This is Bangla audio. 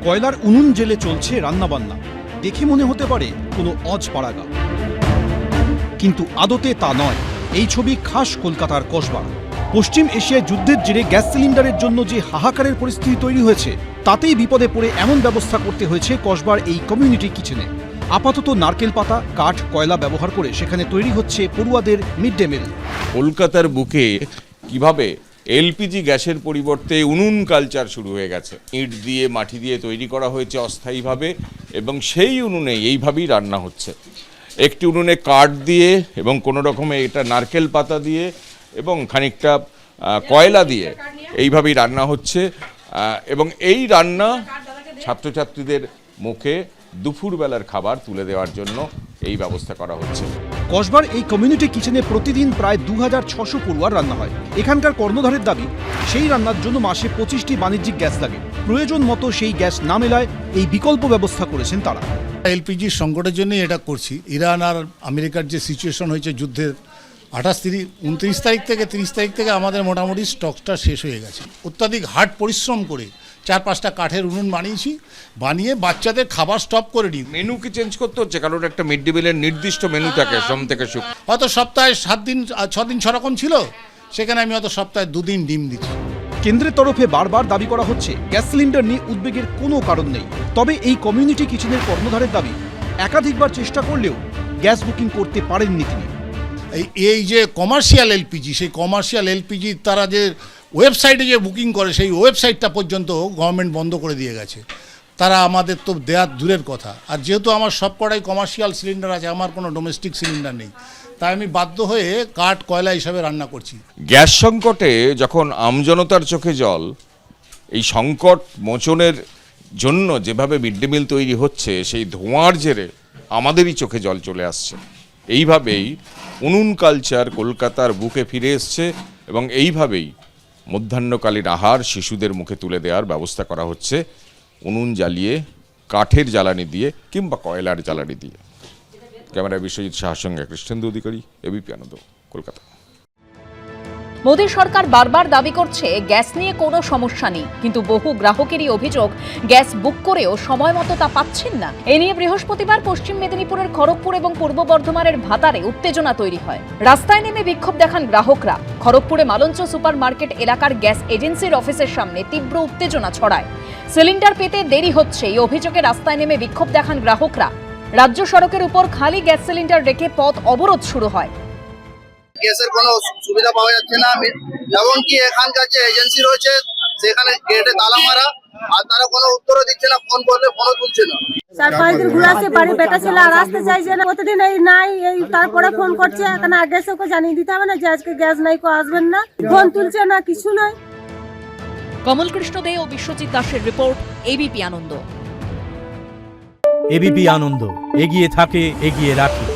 কয়লার উনুন জেলে চলছে রান্নাবান্না, দেখে মনে হতে পারে কোনো অজপাড়াগা, কিন্তু আদতে তা নয়। এই ছবি খাস কলকাতার কসবা। পশ্চিম এশিয়ায় যুদ্ধের জেরে গ্যাস সিলিন্ডারের জন্য যে হাহাকারের পরিস্থিতি তৈরি হয়েছে, তাতেই বিপদে পড়ে এমন ব্যবস্থা করতে হয়েছে কসবার এই কমিউনিটি কিচেনে। আপাতত নারকেল পাতা, কাঠ, কয়লা ব্যবহার করে সেখানে তৈরি হচ্ছে পড়ুয়াদের মিড ডে মিল। কলকাতার বুকে কিভাবে এলপিজি গ্যাসের পরিবর্তে উনুন কালচার শুরু হয়ে গেছে। ইট দিয়ে, মাটি দিয়ে তৈরি করা হয়েছে অস্থায়ীভাবে, এবং সেই উনুনে এইভাবেই রান্না হচ্ছে। একটি উনুনে কাঠ দিয়ে এবং কোনো রকমে এটা নারকেল পাতা দিয়ে এবং খানিকটা কয়লা দিয়ে এইভাবেই রান্না হচ্ছে। এবং এই রান্না ছাত্রছাত্রীদের মুখে দুপুরবেলার খাবার তুলে দেওয়ার জন্য এই ব্যবস্থা করা হচ্ছে। কসবার এই কমিউনিটি কিচেনে প্রতিদিন প্রায় 2600 পড়ুয়ার রান্না হয়। এখানকার কর্ণধারের দাবি, সেই রান্নার জন্য মাসে 25টি বাণিজ্যিক গ্যাস লাগে। প্রয়োজন মতো সেই গ্যাস না মেলায় এই বিকল্প ব্যবস্থা করেছেন তারা। এলপিজির সংকটের জন্যই এটা করছি। ইরান আর আমেরিকার যে সিচুয়েশন হয়েছে যুদ্ধের 29 তারিখ থেকে 30 তারিখ থেকে আমাদের মোটামুটি স্টকটা শেষ হয়ে গেছে। অত্যাধিক হার্ড পরিশ্রম করে 4-5টা কাঠের উনুন বানিয়ে বাচ্চাদের খাবার স্টপ করে দিই। মেনু কি চেঞ্জ করতে হচ্ছে? কারণ একটা মিড ডে মিলের নির্দিষ্ট মেনু থাকে সোম থেকে শুক্র। হয়তো সপ্তাহে 7 দিন 6 দিন সেরকম ছিল, সেখানে আমি হয়তো সপ্তাহে 2 দিন ডিম দিচ্ছি। কেন্দ্রের তরফে বারবার দাবি করা হচ্ছে গ্যাস সিলিন্ডার নিয়ে উদ্বেগের কোনো কারণ নেই। তবে এই কমিউনিটি কিচেনের কর্ণধারের দাবি, একাধিকবার চেষ্টা করলেও গ্যাস বুকিং করতে পারেননি তিনি। এই যে কমার্শিয়াল এলপিজি, সেই কমার্শিয়াল এলপিজি তারা যে ওয়েবসাইটে যে বুকিং করে, সেই ওয়েবসাইটটা পর্যন্ত গভর্নমেন্ট বন্ধ করে দিয়ে গেছে। তারা আমাদের তো দেওয়ার দূরের কথা। আর যেহেতু আমার সব কটাই কমার্শিয়াল সিলিন্ডার আছে, আমার কোনো ডোমেস্টিক সিলিন্ডার নেই, তাই আমি বাধ্য হয়ে কাঠ কয়লা হিসাবে রান্না করছি। গ্যাস সংকটে যখন আমজনতার চোখে জল, এই সংকট মোচনের জন্য যেভাবে মিড ডে মিল তৈরি হচ্ছে, সেই ধোঁয়ার জেরে আমাদেরই চোখে জল চলে আসছে। এইভাবেই উনুন কালচার কলকাতার বুকে ফিরে এসছে, এবং এইভাবেই মধ্যাহ্নকালীন আহার শিশুদের মুখে তুলে দেওয়ার ব্যবস্থা করা হচ্ছে উনুন জ্বালিয়ে, কাঠের জ্বালানি দিয়ে কিংবা কয়লার জ্বালানি দিয়ে। ক্যামেরায় বিশ্বজিৎ সাহার সঙ্গে কৃষ্ণেন্দু অধিকারী, এবিপি আনন্দ, কলকাতা। মোদী সরকার বারবার দাবি করছে গ্যাস নিয়ে কোনো সমস্যা নেই, কিন্তু বহু গ্রাহকেরই অভিযোগ গ্যাস বুক করেও সময় মতো তা পাচ্ছেন না। এ নিয়ে বৃহস্পতিবার পশ্চিম মেদিনীপুরের খড়গপুর এবং পূর্ব বর্ধমানের ভাতারে উত্তেজনা তৈরি হয়। রাস্তায় নেমে বিক্ষোভ দেখান গ্রাহকরা। খড়গপুরে মালঞ্চ সুপার মার্কেট এলাকার গ্যাস এজেন্সির অফিসের সামনে তীব্র উত্তেজনা ছড়ায়। সিলিন্ডার পেতে দেরি হচ্ছে, এই অভিযোগে রাস্তায় নেমে বিক্ষোভ দেখান গ্রাহকরা। রাজ্য সড়কের উপর খালি গ্যাস সিলিন্ডার রেখে পথ অবরোধ শুরু হয়। গ্যাসের কোনো সুবিধা পাওয়া যাচ্ছে না, এমনকি এখানকার যে এজেন্সি রয়েছে সেখানে গেটে তালা মারা, আর তারা কোনো উত্তরও দিচ্ছে না, ফোন করলে ফোনও তুলছে না। 4-5 দিন ঘুরে আসছে, বাড়ি বেটা ছেলে আর আসতে চাইছে না, প্রতিদিন এই নাই এই তারপরে ফোন করছে, এখানে আগে ওকে জানিয়ে দিতে হবে না যে আজকে গ্যাস নাই, কো আসবেন না, ফোন তুলছে না, কিছু নয়। কমল কৃষ্ণ দে ও বিশ্বজিৎ দাসের রিপোর্ট, এবিপি আনন্দ। এবিপি আনন্দ, এগিয়ে থাকে, এগিয়ে রাখে।